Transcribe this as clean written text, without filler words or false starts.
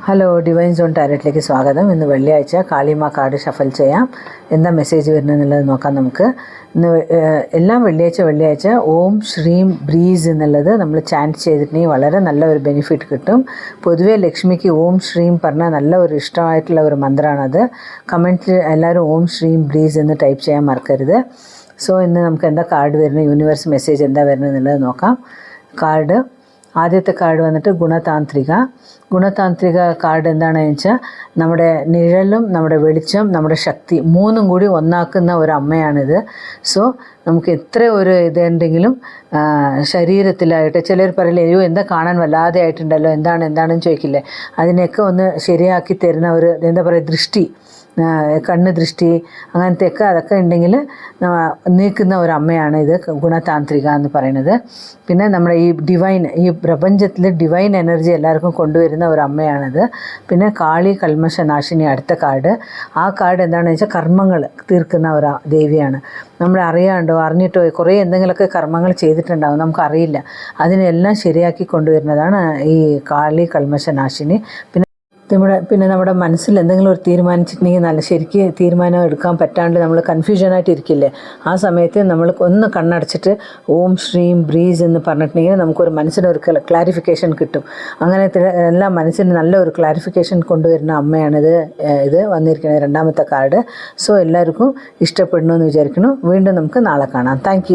Hello divine zone ടാരറ്റിലേക്ക് സ്വാഗതം. ഇന്ന് വെള്ളിയാഴ്ച കാളിമ കാർഡ് ഷഫൽ ചെയ്യാം. എന്താ മെസ്സേജ് വരുന്നതെന്നുള്ളത് നോക്കാം നമുക്ക്. ഇന്ന് എല്ലാ വെള്ളിയാഴ്ച ഓം ശ്രീം ബ്രീസ് എന്നുള്ളത് നമ്മൾ ചാൻറ്റ് ചെയ്തിട്ടുണ്ടെങ്കിൽ വളരെ നല്ല ഒരു ബെനിഫിറ്റ് കിട്ടും. പൊതുവേ ലക്ഷ്മിക്ക് ഓം ശ്രീം പറഞ്ഞാൽ നല്ല ഒരു ഇഷ്ടമായിട്ടുള്ള ഒരു മന്ത്രമാണത്. കമൻറ്റിൽ എല്ലാവരും ഓം ശ്രീം ബ്രീസ് എന്ന് ടൈപ്പ് ചെയ്യാൻ മറക്കരുത്. സോ ഇന്ന് നമുക്ക് എന്താ കാർഡ് വരുന്നത്, യൂണിവേഴ്സ് മെസ്സേജ് എന്താ വരുന്നത് എന്നുള്ളത് നോക്കാം. ആദ്യത്തെ കാർഡ് വന്നിട്ട് ഗുണതാന്ത്രിക കാർഡ് എന്താണെന്ന് വെച്ചാൽ നമ്മുടെ നിഴലും നമ്മുടെ വെളിച്ചം നമ്മുടെ ശക്തി മൂന്നും കൂടി ഒന്നാക്കുന്ന ഒരു അമ്മയാണിത്. സോ നമുക്ക് എത്ര ഒരു ഇതുണ്ടെങ്കിലും ശരീരത്തിലായിട്ട് ചിലർ പറയില്ലേ, അയ്യോ എന്താ കാണാൻ വല്ലാതെ ആയിട്ടുണ്ടല്ലോ, എന്താണെന്ന് ചോദിക്കില്ലേ, അതിനെയൊക്കെ ഒന്ന് ശരിയാക്കി തരുന്ന ഒരു എന്താ പറയുക ദൃഷ്ടി, കണ്ണ് ദൃഷ്ടി അങ്ങനത്തെയൊക്കെ അതൊക്കെ ഉണ്ടെങ്കിൽ നീക്കുന്ന ഒരു അമ്മയാണ് ഇത് ഗുണതാന്ത്രിക എന്ന് പറയുന്നത്. പിന്നെ നമ്മുടെ ഈ പ്രപഞ്ചത്തിൽ ഡിവൈൻ എനർജി എല്ലാവർക്കും കൊണ്ടുവരുന്ന ഒരു അമ്മയാണിത്. പിന്നെ കാളി കൽമശനാശിനി അടുത്ത കാർഡ്. ആ കാർഡ് എന്താണെന്ന് വെച്ചാൽ കർമ്മങ്ങൾ തീർക്കുന്ന ഒരു ദേവിയാണ്. നമ്മൾ അറിയാണ്ടോ അറിഞ്ഞിട്ടോ കുറേ എന്തെങ്കിലുമൊക്കെ കർമ്മങ്ങൾ ചെയ്തിട്ടുണ്ടാകും, നമുക്കറിയില്ല. അതിനെല്ലാം ശരിയാക്കി കൊണ്ടുവരുന്നതാണ് ഈ കാളി കൽമശനാശിനി. പിന്നെ നമ്മുടെ മനസ്സിൽ എന്തെങ്കിലും ഒരു തീരുമാനിച്ചിട്ടുണ്ടെങ്കിൽ നല്ല ശരിക്ക് തീരുമാനം എടുക്കാൻ പറ്റാണ്ട് നമ്മൾ കൺഫ്യൂഷനായിട്ട് ഇരിക്കില്ലേ, ആ സമയത്ത് നമ്മൾ ഒന്ന് കണ്ണടച്ചിട്ട് ഓം ശ്രീം ബ്രീസ് എന്ന് പറഞ്ഞിട്ടുണ്ടെങ്കിൽ നമുക്കൊരു മനസ്സിനൊരു ക്ലാരിഫിക്കേഷൻ കിട്ടും. അങ്ങനത്തെ എല്ലാം മനസ്സിന് നല്ല ഒരു ക്ലാരിഫിക്കേഷൻ കൊണ്ടുവരുന്ന അമ്മയാണിത്. ഇത് വന്നിരിക്കുന്നത് രണ്ടാമത്തെ കാർഡ്. സോ എല്ലാവർക്കും ഇഷ്ടപ്പെടുന്നു എന്ന് വിചാരിക്കുന്നു. വീണ്ടും നമുക്ക് നാളെ കാണാം. താങ്ക്